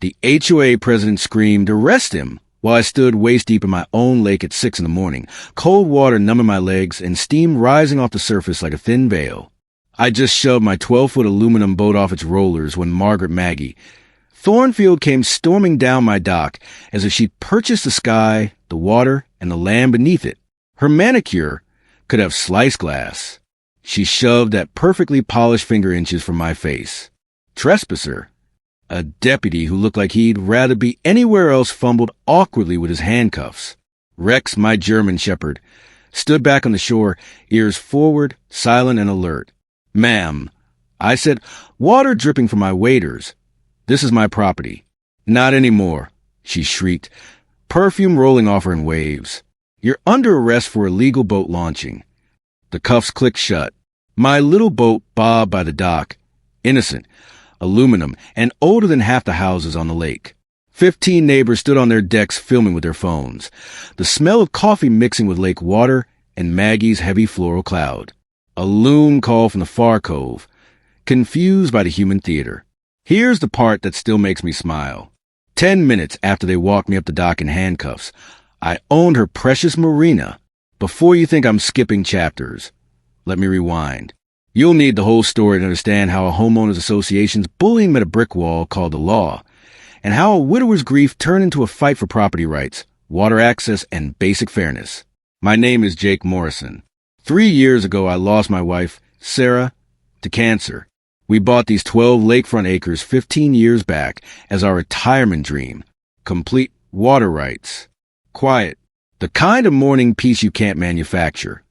The HOA president screamed, "Arrest him!" while I stood waist-deep in my own lake at 6 in the morning, cold water numbing my legs and steam rising off the surface like a thin veil. I just shoved my 12-foot aluminum boat off its rollers when Margaret Maggie Thornfield came storming down my dock as if she'd purchased the sky, the water, and the land beneath it. Her manicure could have sliced glass. She shoved at perfectly polished finger inches from my face. Trespasser, a deputy who looked like he'd rather be anywhere else, fumbled awkwardly with his handcuffs. Rex, my German shepherd, stood back on the shore, ears forward, silent and alert. "Ma'am," I said, water dripping from my waders. "This is my property." "Not anymore," she shrieked, perfume rolling off her in waves. "You're under arrest for illegal boat launching." The cuffs clicked shut. My little boat bobbed by the dock, innocent, aluminum, and older than half the houses on the lake. 15 neighbors stood on their decks filming with their phones, the smell of coffee mixing with lake water and Maggie's heavy floral cloud. A loon called from the far cove, confused by the human theater. Here's the part that still makes me smile. 10 minutes after they walked me up the dock in handcuffs, I owned her precious Marina. Before you think I'm skipping chapters, let me rewind. You'll need the whole story to understand how a homeowners association's bullying met a brick wall called the law, and how a widower's grief turned into a fight for property rights, water access, and basic fairness. My name is Jake Morrison. 3 years ago, I lost my wife, Sarah, to cancer. We bought these 12 lakefront acres 15 years back as our retirement dream. Complete water rights. Quiet. The kind of morning peace you can't manufacture.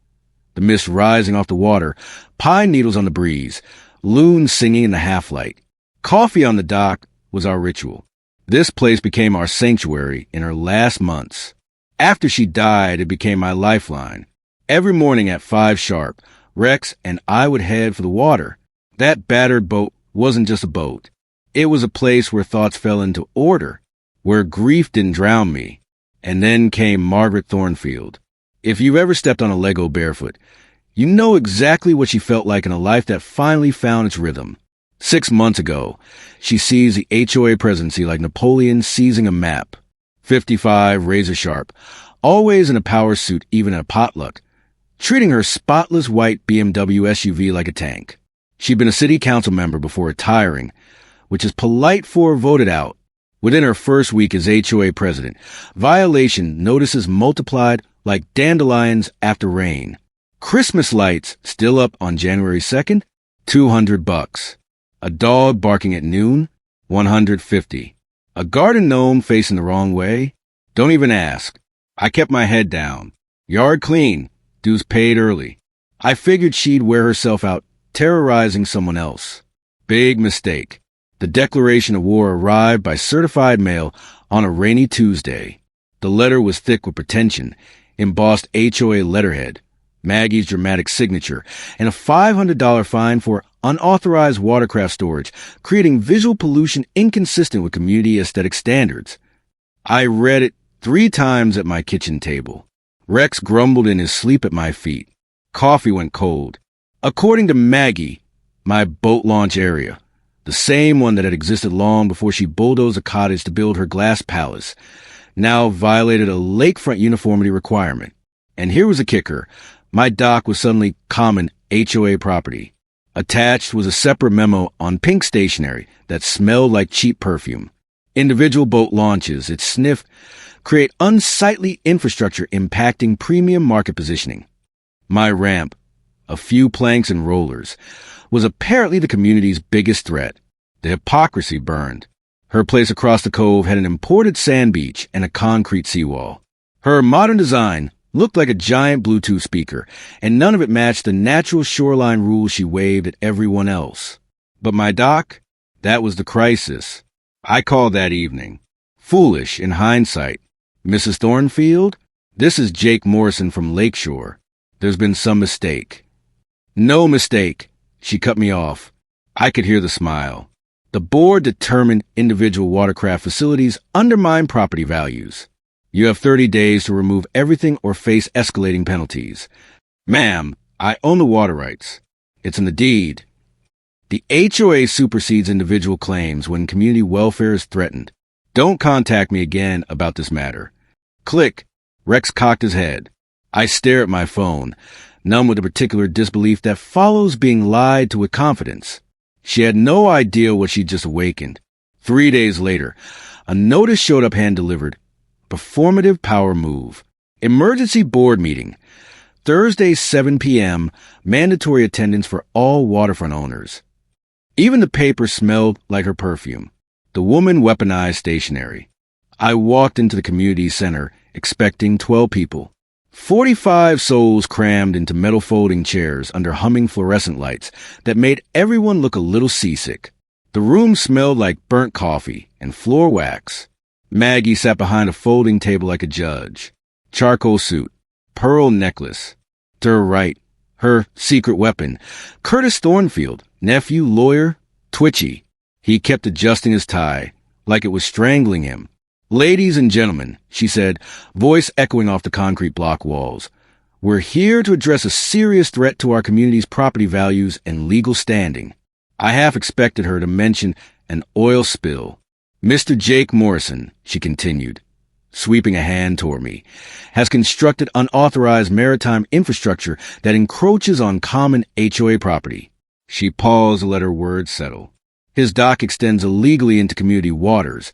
The mist rising off the water, pine needles on the breeze, loons singing in the half-light. Coffee on the dock was our ritual. This place became our sanctuary in her last months. After she died, it became my lifeline. Every morning at 5 sharp, Rex and I would head for the water. That battered boat wasn't just a boat. It was a place where thoughts fell into order, where grief didn't drown me. And then came Margaret Thornfield. If you've ever stepped on a Lego barefoot, you know exactly what she felt like in a life that finally found its rhythm. 6 months ago, she seized the HOA presidency like Napoleon seizing a map. 55, razor sharp, always in a power suit even at a potluck, treating her spotless white BMW SUV like a tank. She'd been a city council member before retiring, which is polite for voted out. Within her first week as HOA president, violation notices multiplied like dandelions after rain. Christmas lights still up on January 2nd, $200. A dog barking at noon, $150. A garden gnome facing the wrong way? Don't even ask. I kept my head down. Yard clean, dues paid early. I figured she'd wear herself out terrorizing someone else. Big mistake. The declaration of war arrived by certified mail on a rainy Tuesday. The letter was thick with pretension, embossed HOA letterhead, Maggie's dramatic signature, and a $500 fine for unauthorized watercraft storage, creating visual pollution inconsistent with community aesthetic standards. I read it 3 times at my kitchen table. Rex grumbled in his sleep at my feet. Coffee went cold. According to Maggie, my boat launch area, the same one that had existed long before she bulldozed a cottage to build her glass palace, now violated a lakefront uniformity requirement. And here was a kicker. My dock was suddenly common HOA property. Attached was a separate memo on pink stationery that smelled like cheap perfume. Individual boat launches, it sniffed, create unsightly infrastructure impacting premium market positioning. My ramp, a few planks and rollers, was apparently the community's biggest threat. The hypocrisy burned. Her place across the cove had an imported sand beach and a concrete seawall. Her modern design looked like a giant Bluetooth speaker, and none of it matched the natural shoreline rules she waved at everyone else. But my dock, that was the crisis. I called that evening. Foolish in hindsight. "Mrs. Thornfield, this is Jake Morrison from Lakeshore. There's been some mistake." "No mistake." She cut me off. I could hear the smile. "The board determined individual watercraft facilities undermine property values. You have 30 days to remove everything or face escalating penalties." "Ma'am, I own the water rights. It's in the deed." The HOA supersedes individual claims when community welfare is threatened. Don't contact me again about this matter. Click. Rex cocked his head. I stare at my phone, numb with the particular disbelief that follows being lied to with confidence. She had no idea what she'd just awakened. 3 days later, a notice showed up hand-delivered. Performative power move. Emergency board meeting. Thursday, 7 p.m., mandatory attendance for all waterfront owners. Even the paper smelled like her perfume. The woman weaponized stationery. I walked into the community center, expecting 12 people. 45 souls crammed into metal folding chairs under humming fluorescent lights that made everyone look a little seasick. The room smelled like burnt coffee and floor wax. Maggie sat behind a folding table like a judge. Charcoal suit, pearl necklace. To her right, her secret weapon, Curtis Thornfield, nephew, lawyer, twitchy. He kept adjusting his tie, like it was strangling him. Ladies and gentlemen, she said, voice echoing off the concrete block walls, we're here to address a serious threat to our community's property values and legal standing. I half expected her to mention an oil spill. Mr. Jake Morrison, she continued, sweeping a hand toward me, has constructed unauthorized maritime infrastructure that encroaches on common HOA property. She paused to let her words settle. His dock extends illegally into community waters,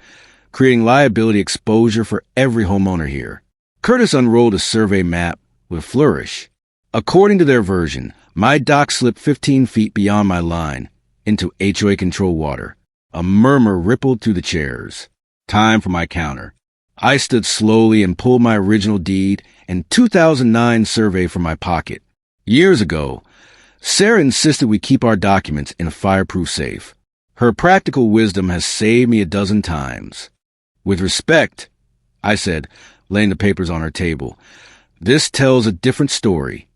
creating liability exposure for every homeowner here. Curtis unrolled a survey map with a flourish. According to their version, my dock slipped 15 feet beyond my line into HOA control water. A murmur rippled through the chairs. Time for my counter. I stood slowly and pulled my original deed and 2009 survey from my pocket. Years ago, Sarah insisted we keep our documents in a fireproof safe. Her practical wisdom has saved me a dozen times. With respect, I said, laying the papers on her table, this tells a different story.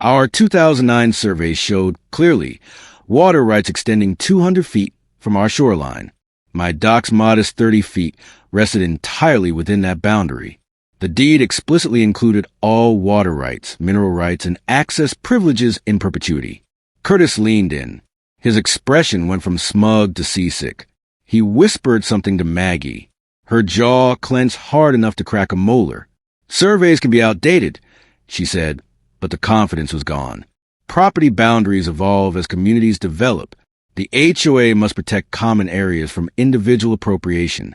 Our 2009 survey showed clearly water rights extending 200 feet from our shoreline. My dock's modest 30 feet rested entirely within that boundary. The deed explicitly included all water rights, mineral rights, and access privileges in perpetuity. Curtis leaned in. His expression went from smug to seasick. He whispered something to Maggie. Her jaw clenched hard enough to crack a molar. Surveys can be outdated, she said, but the confidence was gone. Property boundaries evolve as communities develop. The HOA must protect common areas from individual appropriation.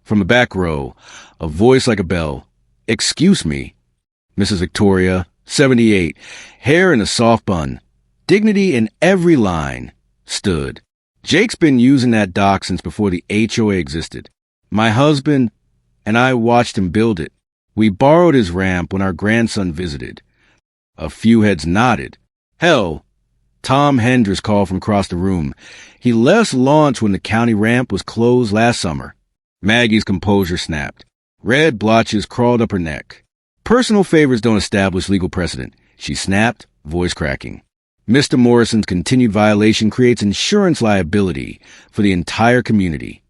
From the back row, a voice like a bell. Excuse me. Mrs. Victoria, 78, hair in a soft bun, dignity in every line, stood. Jake's been using that dock since before the HOA existed. My husband and I watched him build it. We borrowed his ramp when our grandson visited. A few heads nodded. Hell, Tom Hendricks called from across the room. He let us launch when the county ramp was closed last summer. Maggie's composure snapped. Red blotches crawled up her neck. Personal favors don't establish legal precedent, she snapped, voice cracking. Mr. Morrison's continued violation creates insurance liability for the entire community.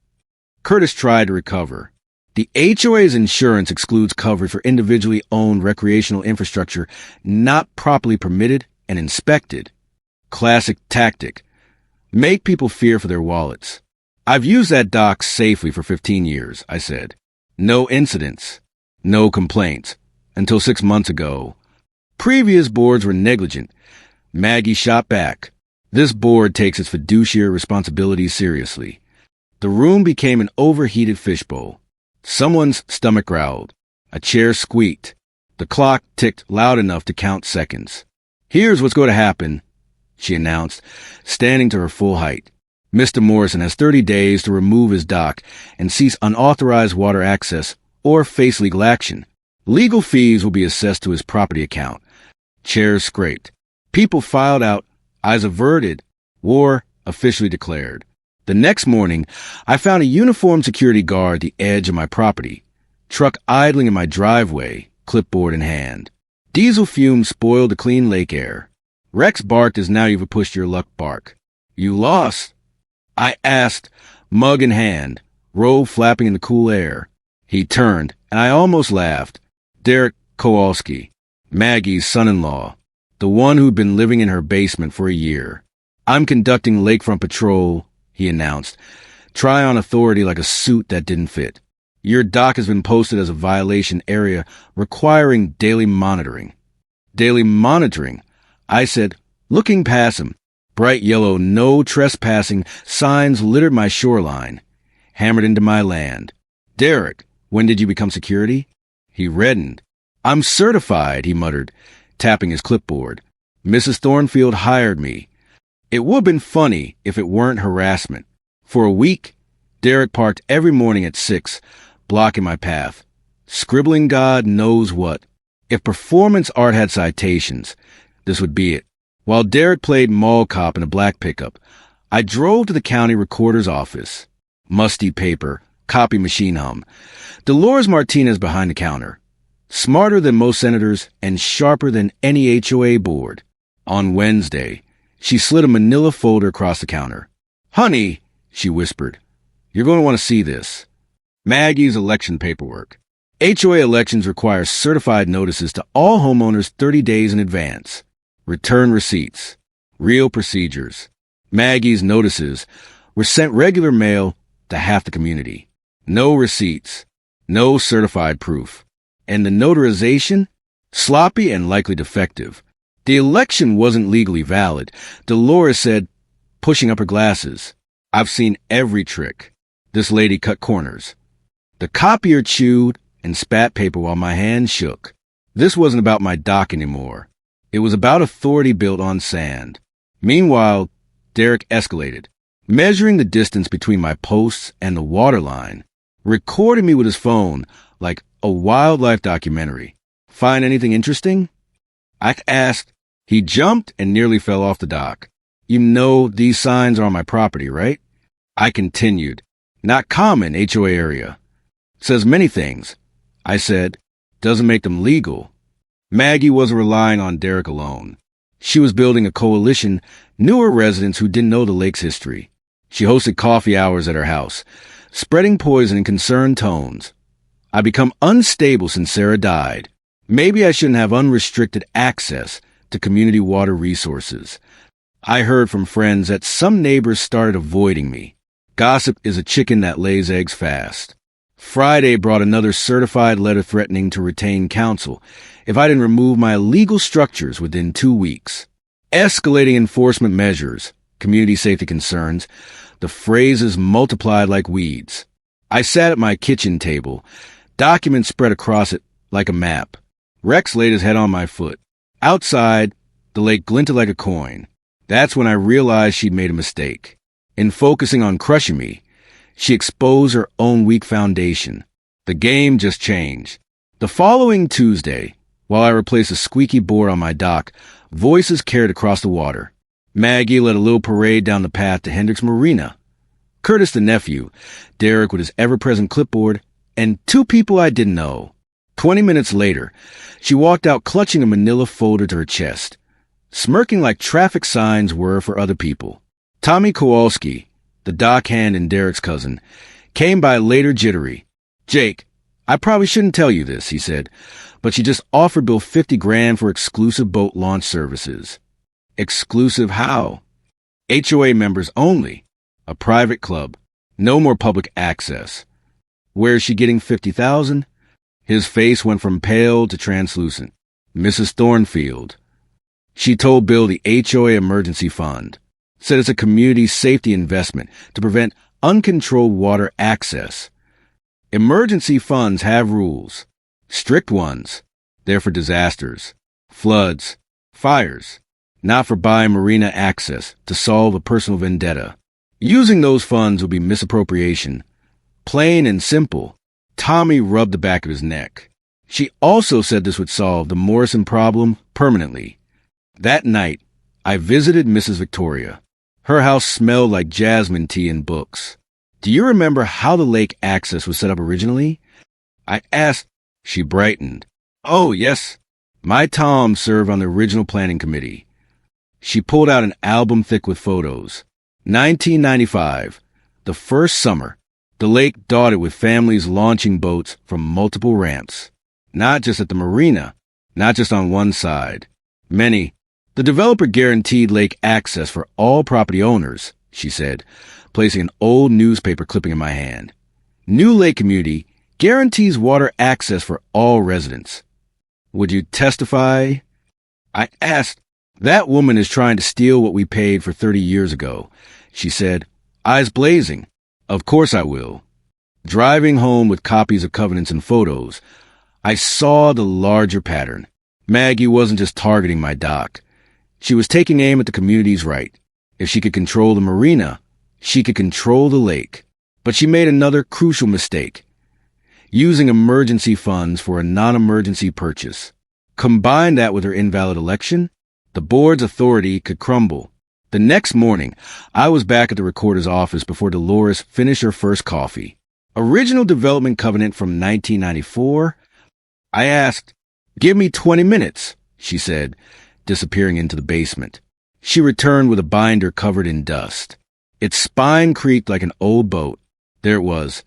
Curtis tried to recover. The HOA's insurance excludes coverage for individually owned recreational infrastructure not properly permitted and inspected. Classic tactic. Make people fear for their wallets. I've used that dock safely for 15 years, I said. No incidents. No complaints. Until 6 months ago. Previous boards were negligent. Maggie shot back. This board takes its fiduciary responsibilities seriously. The room became an overheated fishbowl. Someone's stomach growled. A chair squeaked. The clock ticked loud enough to count seconds. Here's what's going to happen, she announced, standing to her full height. Mr. Morrison has 30 days to remove his dock and cease unauthorized water access or face legal action. Legal fees will be assessed to his property account. Chairs scraped. People filed out, eyes averted, war officially declared. The next morning, I found a uniformed security guard at the edge of my property, truck idling in my driveway, clipboard in hand. Diesel fumes spoiled the clean lake air. Rex barked as now you've pushed your luck bark. You lost, I asked, mug in hand, robe flapping in the cool air. He turned, and I almost laughed. Derek Kowalski, Maggie's son-in-law, the one who'd been living in her basement for a year. I'm conducting lakefront patrol, he announced, Try on authority like a suit that didn't fit. Your dock has been posted as a violation area requiring daily monitoring. Daily monitoring? I said, looking past him. Bright yellow, no trespassing signs littered my shoreline, hammered into my land. Derek, when did you become security? He reddened. I'm certified, he muttered, tapping his clipboard. Mrs. Thornfield hired me. It would have been funny if it weren't harassment. For a week, Derek parked every morning at 6, blocking my path, scribbling God knows what. If performance art had citations, this would be it. While Derek played mall cop in a black pickup, I drove to the county recorder's office. Musty paper, copy machine hum. Dolores Martinez behind the counter. Smarter than most senators and sharper than any HOA board. On Wednesday, she slid a manila folder across the counter. Honey, she whispered, you're going to want to see this. Maggie's election paperwork. HOA elections require certified notices to all homeowners 30 days in advance. Return receipts. Real procedures. Maggie's notices were sent regular mail to half the community. No receipts. No certified proof. And the notarization? Sloppy and likely defective. The election wasn't legally valid, Dolores said, pushing up her glasses. I've seen every trick. This lady cut corners. The copier chewed and spat paper while my hand shook. This wasn't about my dock anymore. It was about authority built on sand. Meanwhile, Derek escalated, measuring the distance between my posts and the waterline, recording me with his phone like a wildlife documentary. Find anything interesting? I asked. He jumped and nearly fell off the dock. You know these signs are on my property, right? I continued. Not common, HOA area. Says many things. I said, doesn't make them legal. Maggie wasn't relying on Derek alone. She was building a coalition, newer residents who didn't know the lake's history. She hosted coffee hours at her house, spreading poison in concerned tones. I become unstable since Sarah died. Maybe I shouldn't have unrestricted access to community water resources. I heard from friends that some neighbors started avoiding me. Gossip is a chicken that lays eggs fast. Friday brought another certified letter threatening to retain counsel if I didn't remove my illegal structures within 2 weeks. Escalating enforcement measures, community safety concerns, the phrases multiplied like weeds. I sat at my kitchen table, documents spread across it like a map. Rex laid his head on my foot. Outside, the lake glinted like a coin. That's when I realized she'd made a mistake. In focusing on crushing me, she exposed her own weak foundation. The game just changed. The following Tuesday, while I replaced a squeaky board on my dock, voices carried across the water. Maggie led a little parade down the path to Hendrick's Marina. Curtis the nephew, Derek with his ever-present clipboard, and 2 people I didn't know. 20 minutes later, she walked out clutching a manila folder to her chest, smirking like traffic signs were for other people. Tommy Kowalski, the dock hand and Derek's cousin, came by later jittery. Jake, I probably shouldn't tell you this, he said, but she just offered Bill $50,000 for exclusive boat launch services. Exclusive how? HOA members only. A private club. No more public access. Where is she getting $50,000? His face went from pale to translucent. Mrs. Thornfield. She told Bill the HOA emergency fund. Said it's a community safety investment to prevent uncontrolled water access. Emergency funds have rules. Strict ones. They're for disasters, floods, fires, not for buying Marina access to solve a personal vendetta. Using those funds would be misappropriation. Plain and simple. Tommy rubbed the back of his neck. She also said this would solve the Morrison problem permanently. That night, I visited Mrs. Victoria. Her house smelled like jasmine tea and books. Do you remember how the lake access was set up originally? I asked. She brightened. Oh, yes. My Tom served on the original planning committee. She pulled out an album thick with photos. 1995, the first summer, the lake dotted with families launching boats from multiple ramps. Not just at the marina, not just on one side. Many. The developer guaranteed lake access for all property owners, she said, placing an old newspaper clipping in my hand. New lake community guarantees water access for all residents. Would you testify? I asked. That woman is trying to steal what we paid for 30 years ago, she said, eyes blazing. Of course I will. Driving home with copies of covenants and photos, I saw the larger pattern. Maggie wasn't just targeting my dock. She was taking aim at the community's right. If she could control the marina, she could control the lake. But she made another crucial mistake. Using emergency funds for a non-emergency purchase. Combine that with her invalid election, the board's authority could crumble. The next morning, I was back at the recorder's office before Dolores finished her first coffee. Original development covenant from 1994? I asked. Give me 20 minutes, she said, disappearing into the basement. She returned with a binder covered in dust. Its spine creaked like an old boat. There it was.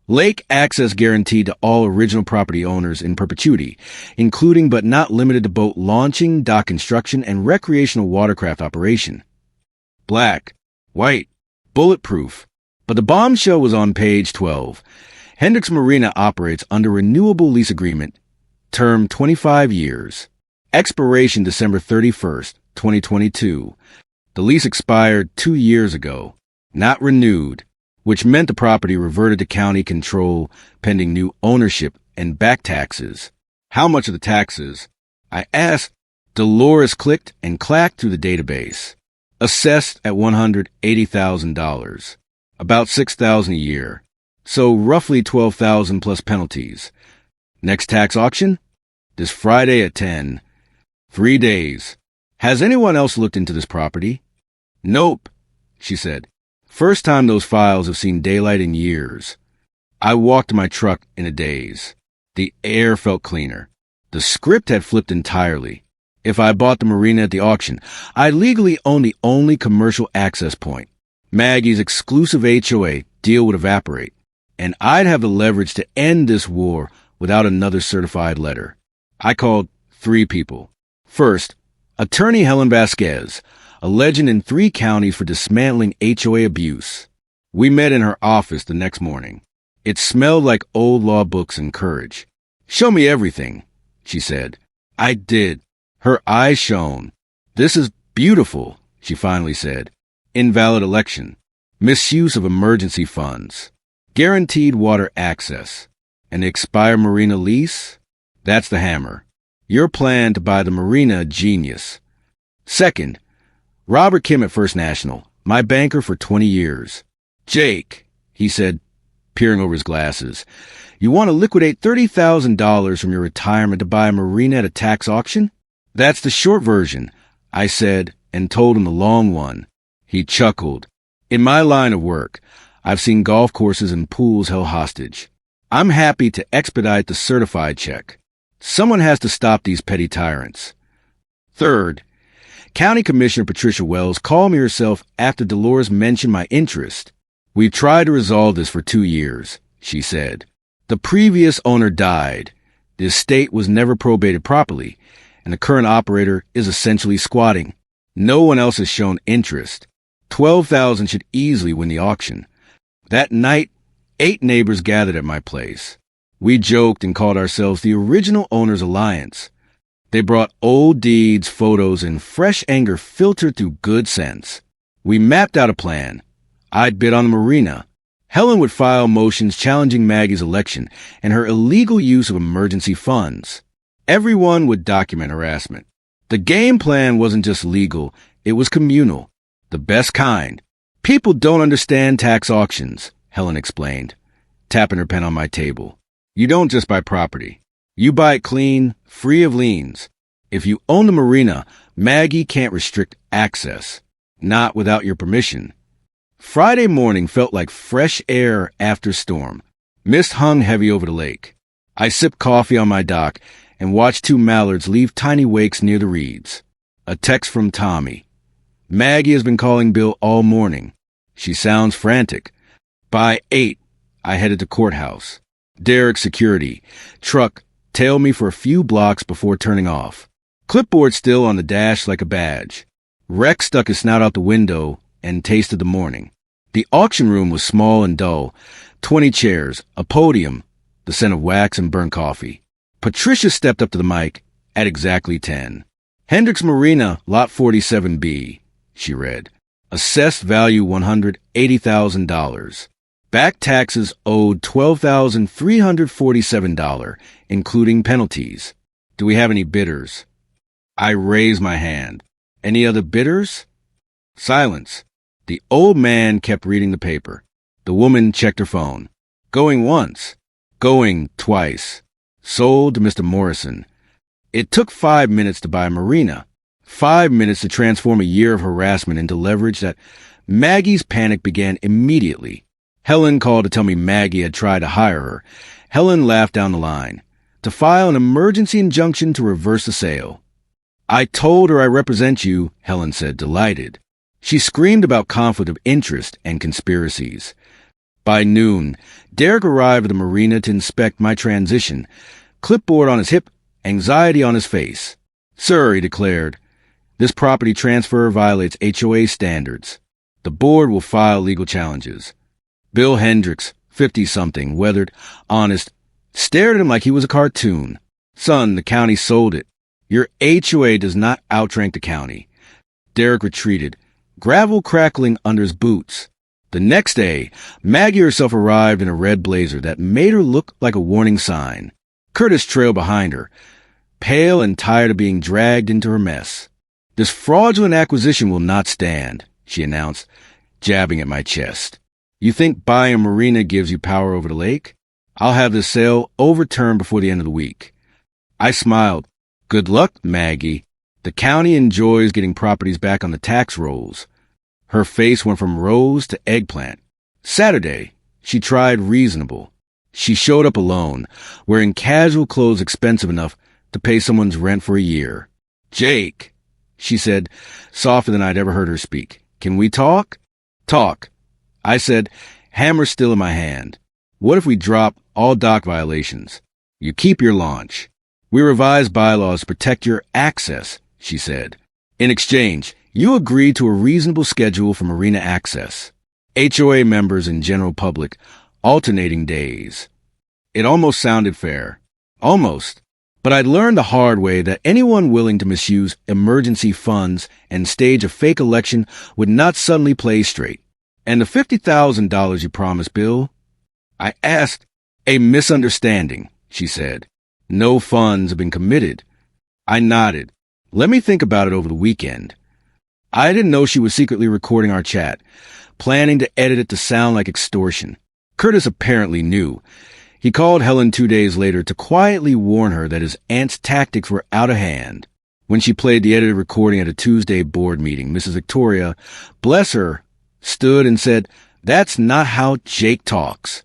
Lake access guaranteed to all original property owners in perpetuity, including but not limited to boat launching, dock construction, and recreational watercraft operation. Black, white, bulletproof. But the bombshell was on page 12. Hendricks Marina operates under renewable lease agreement, term 25 years. Expiration December 31st, 2022. The lease expired 2 years ago, not renewed, which meant the property reverted to county control pending new ownership and back taxes. How much of the taxes? I asked. Dolores clicked and clacked through the database. Assessed at $180,000. About $6,000 a year. So roughly $12,000 plus penalties. Next tax auction? This Friday at 10. 3 days. Has anyone else looked into this property? Nope, she said. First time those files have seen daylight in years. I walked to my truck in a daze. The air felt cleaner. The script had flipped entirely. If I bought the marina at the auction, I legally owned the only commercial access point. Maggie's exclusive HOA deal would evaporate, and I'd have the leverage to end this war without another certified letter. I called 3 people. First, attorney Helen Vasquez, a legend in 3 counties for dismantling HOA abuse. We met in her office the next morning. It smelled like old law books and courage. Show me everything, she said. I did. Her eyes shone. This is beautiful, she finally said. Invalid election. Misuse of emergency funds. Guaranteed water access. An expired marina lease? That's the hammer. Your plan to buy the marina, genius. Second, Robert Kim at First National, my banker for 20 years. Jake, he said, peering over his glasses, you want to liquidate $30,000 from your retirement to buy a marina at a tax auction? That's the short version, I said, and told him the long one. He chuckled. In my line of work, I've seen golf courses and pools held hostage. I'm happy to expedite the certified check. Someone has to stop these petty tyrants. Third, County Commissioner Patricia Wells called me herself after Dolores mentioned my interest. We've tried to resolve this for 2 years, she said. The previous owner died. The estate was never probated properly, and the current operator is essentially squatting. No one else has shown interest. $12,000 should easily win the auction. That night, 8 neighbors gathered at my place. We joked and called ourselves the Original Owners Alliance. They brought old deeds, photos, and fresh anger filtered through good sense. We mapped out a plan. I'd bid on the marina. Helen would file motions challenging Maggie's election and her illegal use of emergency funds. Everyone would document harassment. The game plan wasn't just legal, it was communal. The best kind. People don't understand tax auctions, Helen explained, tapping her pen on my table. You don't just buy property. You buy it clean, free of liens. If you own the marina, Maggie can't restrict access. Not without your permission. Friday morning felt like fresh air after storm. Mist hung heavy over the lake. I sipped coffee on my dock and watched 2 mallards leave tiny wakes near the reeds. A text from Tommy. Maggie has been calling Bill all morning. She sounds frantic. By 8, I headed to courthouse. Derek security. Truck tailed me for a few blocks before turning off. Clipboard still on the dash like a badge. Rex stuck his snout out the window and tasted the morning. The auction room was small and dull. 20 chairs, a podium, the scent of wax and burnt coffee. Patricia stepped up to the mic at exactly 10. Hendricks Marina, Lot 47B, she read. Assessed value $180,000. Back taxes owed $12,347, including penalties. Do we have any bidders? I raised my hand. Any other bidders? Silence. The old man kept reading the paper. The woman checked her phone. Going once. Going twice. Sold to Mr. Morrison. It took 5 minutes to buy Marina. 5 minutes to transform a year of harassment into leverage that Maggie's panic began immediately. Helen called to tell me Maggie had tried to hire her. Helen laughed down the line. To file an emergency injunction to reverse the sale. I told her I represent you, Helen said, delighted. She screamed about conflict of interest and conspiracies. By noon, Derek arrived at the marina to inspect my transition, clipboard on his hip, anxiety on his face. Sir, he declared, this property transfer violates HOA standards. The board will file legal challenges. Bill Hendricks, 50-something, weathered, honest, stared at him like he was a cartoon. Son, the county sold it. Your HOA does not outrank the county. Derek retreated, gravel crackling under his boots. The next day, Maggie herself arrived in a red blazer that made her look like a warning sign. Curtis trailed behind her, pale and tired of being dragged into her mess. This fraudulent acquisition will not stand, she announced, jabbing at my chest. You think buying a marina gives you power over the lake? I'll have this sale overturned before the end of the week. I smiled. Good luck, Maggie. The county enjoys getting properties back on the tax rolls. Her face went from rose to eggplant. Saturday, she tried reasonable. She showed up alone, wearing casual clothes expensive enough to pay someone's rent for a year. Jake, she said, softer than I'd ever heard her speak. Can we talk? Talk. I said, hammer still in my hand. What if we drop all dock violations? You keep your launch. We revise bylaws to protect your access, she said. In exchange, you agree to a reasonable schedule for marina access. HOA members and general public, alternating days. It almost sounded fair. Almost. But I'd learned the hard way that anyone willing to misuse emergency funds and stage a fake election would not suddenly play straight. And the $50,000 you promised, Bill? I asked. A misunderstanding, she said. No funds have been committed. I nodded. Let me think about it over the weekend. I didn't know she was secretly recording our chat, planning to edit it to sound like extortion. Curtis apparently knew. He called Helen 2 days later to quietly warn her that his aunt's tactics were out of hand. When she played the edited recording at a Tuesday board meeting, Mrs. Victoria, bless her, stood and said, "That's not how Jake talks."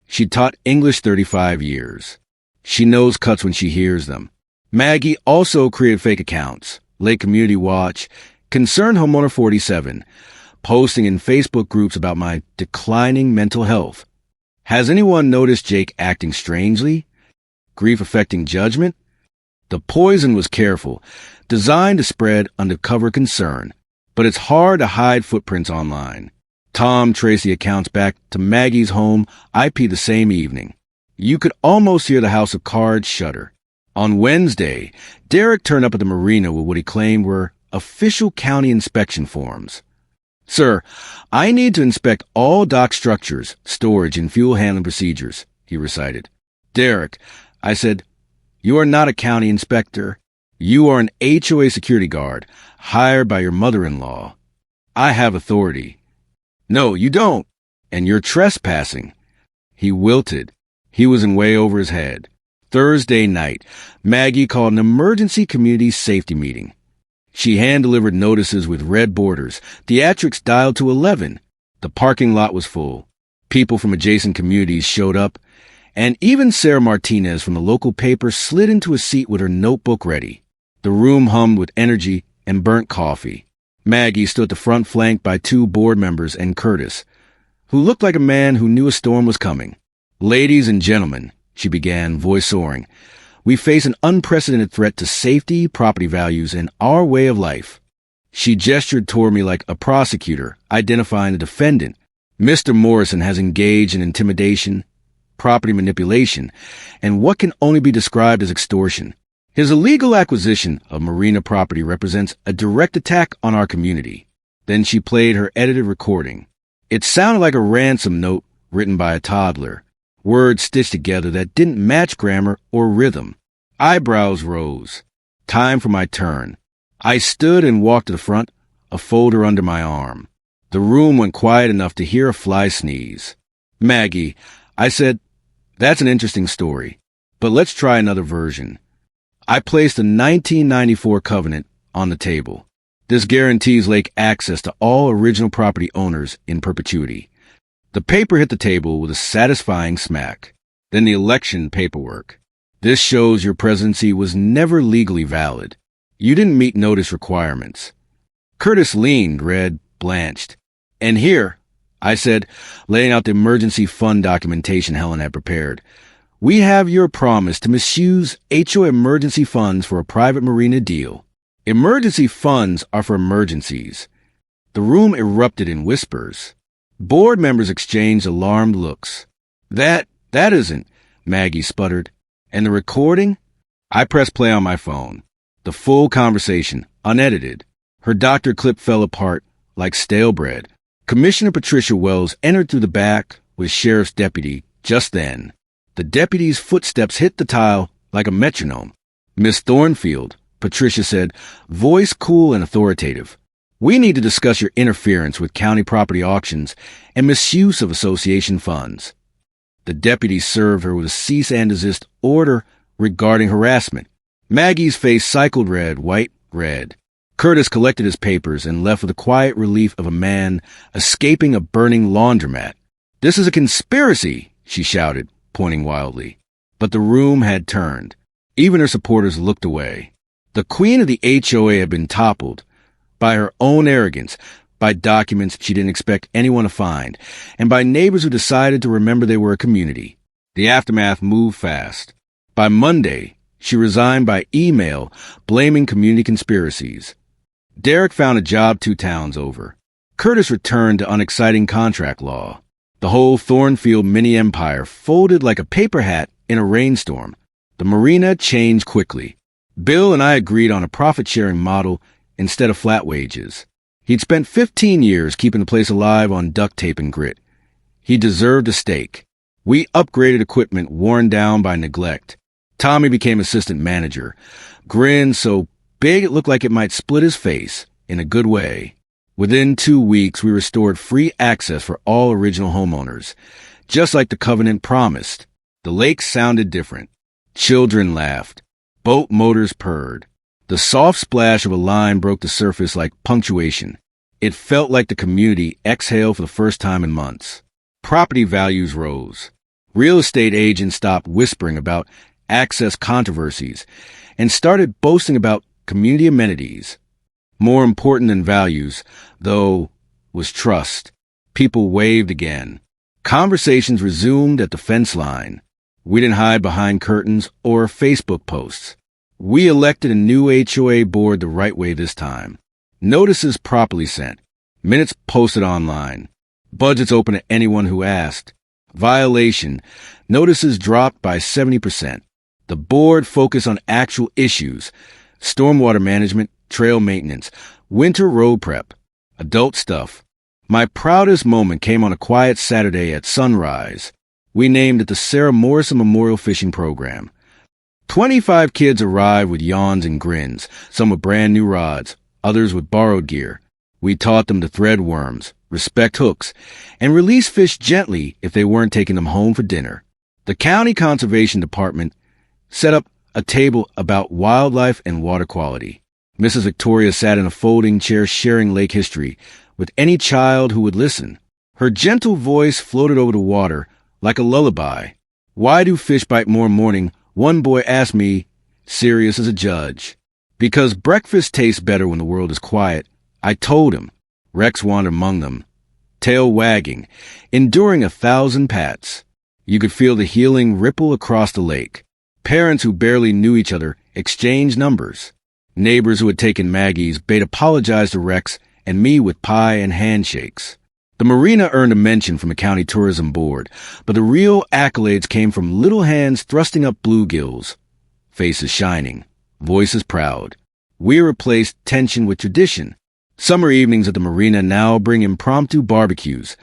She taught English 35 years. She knows cuts when she hears them. Maggie also created fake accounts, Lake Community Watch, Concerned Homeowner 47, posting in Facebook groups about my declining mental health. Has anyone noticed Jake acting strangely? Grief affecting judgment? The poison was careful, designed to spread undercover concern, but it's hard to hide footprints online. Tom traced the accounts back to Maggie's home IP the same evening. You could almost hear the house of cards shudder. On Wednesday, Derek turned up at the marina with what he claimed were official county inspection forms. Sir, I need to inspect all dock structures, storage, and fuel handling procedures, he recited. Derek, I said, you are not a county inspector. You are an HOA security guard, hired by your mother-in-law. I have authority. No, you don't. And you're trespassing. He wilted. He was in way over his head. Thursday night, Maggie called an emergency community safety meeting. She hand-delivered notices with red borders. Theatrics dialed to 11. The parking lot was full. People from adjacent communities showed up, and even Sarah Martinez from the local paper slid into a seat with her notebook ready. The room hummed with energy and burnt coffee. Maggie stood at the front flanked by 2 board members and Curtis, who looked like a man who knew a storm was coming. Ladies and gentlemen, she began, voice soaring, we face an unprecedented threat to safety, property values, and our way of life. She gestured toward me like a prosecutor, identifying the defendant, Mr. Morrison has engaged in intimidation, property manipulation, and what can only be described as extortion. His illegal acquisition of Marina property represents a direct attack on our community. Then she played her edited recording. It sounded like a ransom note written by a toddler, words stitched together that didn't match grammar or rhythm. Eyebrows rose. Time for my turn. I stood and walked to the front, a folder under my arm. The room went quiet enough to hear a fly sneeze. "Maggie," I said, "that's an interesting story, but let's try another version." I placed a 1994 covenant on the table. This guarantees Lake access to all original property owners in perpetuity. The paper hit the table with a satisfying smack. Then the election paperwork. "This shows your presidency was never legally valid. You didn't meet notice requirements." Curtis leaned, red, blanched. "And here," I said, laying out the emergency fund documentation Helen had prepared, "we have your promise to misuse HOA emergency funds for a private marina deal. Emergency funds are for emergencies." The room erupted in whispers. Board members exchanged alarmed looks. That isn't," Maggie sputtered. "And the recording?" I pressed play on my phone. The full conversation, unedited. Her doctor clip fell apart like stale bread. Commissioner Patricia Wells entered through the back with sheriff's deputy just then. The deputy's footsteps hit the tile like a metronome. "Miss Thornfield," Patricia said, voice cool and authoritative, "we need to discuss your interference with county property auctions and misuse of association funds." The deputy served her with a cease and desist order regarding harassment. Maggie's face cycled red, white, red. Curtis collected his papers and left with the quiet relief of a man escaping a burning laundromat. "This is a conspiracy," she shouted, pointing wildly. But the room had turned. Even her supporters looked away. The queen of the HOA had been toppled by her own arrogance, by documents she didn't expect anyone to find, and by neighbors who decided to remember they were a community. The aftermath moved fast. By Monday, she resigned by email, blaming community conspiracies. Derek found a job 2 towns over. Curtis returned to unexciting contract law. The whole Thornfield mini-empire folded like a paper hat in a rainstorm. The marina changed quickly. Bill and I agreed on a profit-sharing model instead of flat wages. He'd spent 15 years keeping the place alive on duct tape and grit. He deserved a stake. We upgraded equipment worn down by neglect. Tommy became assistant manager. Grin so big it looked like it might split his face, in a good way. Within 2 weeks, we restored free access for all original homeowners, just like the covenant promised. The lake sounded different. Children laughed. Boat motors purred. The soft splash of a line broke the surface like punctuation. It felt like the community exhaled for the first time in months. Property values rose. Real estate agents stopped whispering about access controversies and started boasting about community amenities. More important than values, though, was trust. People waved again. Conversations resumed at the fence line. We didn't hide behind curtains or Facebook posts. We elected a new HOA board the right way this time. Notices properly sent. Minutes posted online. Budgets open to anyone who asked. Violation. Notices dropped by 70%. The board focused on actual issues. Stormwater management, trail maintenance, winter road prep, adult stuff. My proudest moment came on a quiet Saturday at sunrise. We named it the Sarah Morrison Memorial Fishing Program. 25 kids arrived with yawns and grins, some with brand new rods, others with borrowed gear. We taught them to thread worms, respect hooks, and release fish gently if they weren't taking them home for dinner. The County Conservation Department set up a table about wildlife and water quality. Mrs. Victoria sat in a folding chair sharing lake history with any child who would listen. Her gentle voice floated over the water like a lullaby. "Why do fish bite more morning?" one boy asked me, serious as a judge. "Because breakfast tastes better when the world is quiet," I told him. Rex wandered among them, tail wagging, enduring 1,000 pats. You could feel the healing ripple across the lake. Parents who barely knew each other exchanged numbers. Neighbors who had taken Maggie's bade apologize to Rex and me with pie and handshakes. The Marina earned a mention from the county tourism board, but the real accolades came from little hands thrusting up bluegills, faces shining, voices proud. We replaced tension with tradition. Summer evenings at the Marina now bring impromptu barbecues,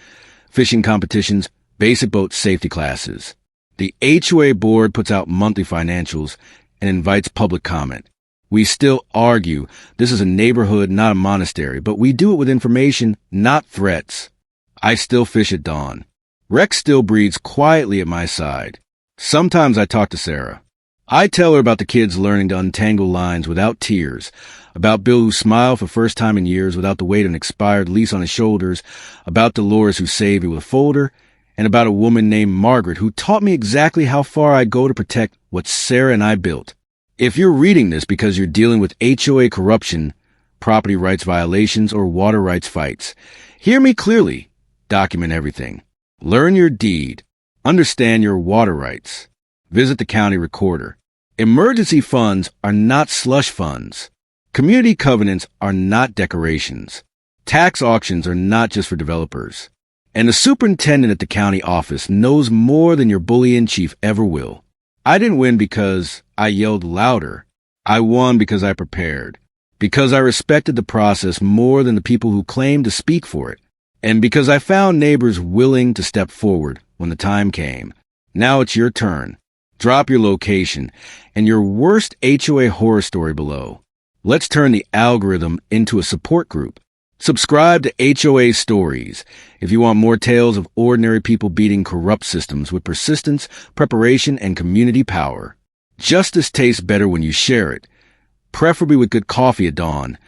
fishing competitions, basic boat safety classes. The HOA board puts out monthly financials and invites public comment. We still argue this is a neighborhood, not a monastery, but we do it with information, not threats. I still fish at dawn. Rex still breathes quietly at my side. Sometimes I talk to Sarah. I tell her about the kids learning to untangle lines without tears, about Bill who smiled for first time in years without the weight of an expired lease on his shoulders, about Dolores who saved me with a folder, and about a woman named Margaret who taught me exactly how far I go to protect what Sarah and I built. If you're reading this because you're dealing with HOA corruption, property rights violations, or water rights fights, hear me clearly. Document everything. Learn your deed. Understand your water rights. Visit the county recorder. Emergency funds are not slush funds. Community covenants are not decorations. Tax auctions are not just for developers. And the superintendent at the county office knows more than your bully-in-chief ever will. I didn't win because I yelled louder. I won because I prepared. Because I respected the process more than the people who claimed to speak for it. And because I found neighbors willing to step forward when the time came. Now it's your turn. Drop your location and your worst HOA horror story below. Let's turn the algorithm into a support group. Subscribe to HOA Stories if you want more tales of ordinary people beating corrupt systems with persistence, preparation, and community power. Justice tastes better when you share it, preferably with good coffee at dawn,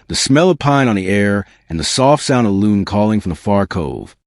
the smell of pine on the air, and the soft sound of loon calling from the far cove.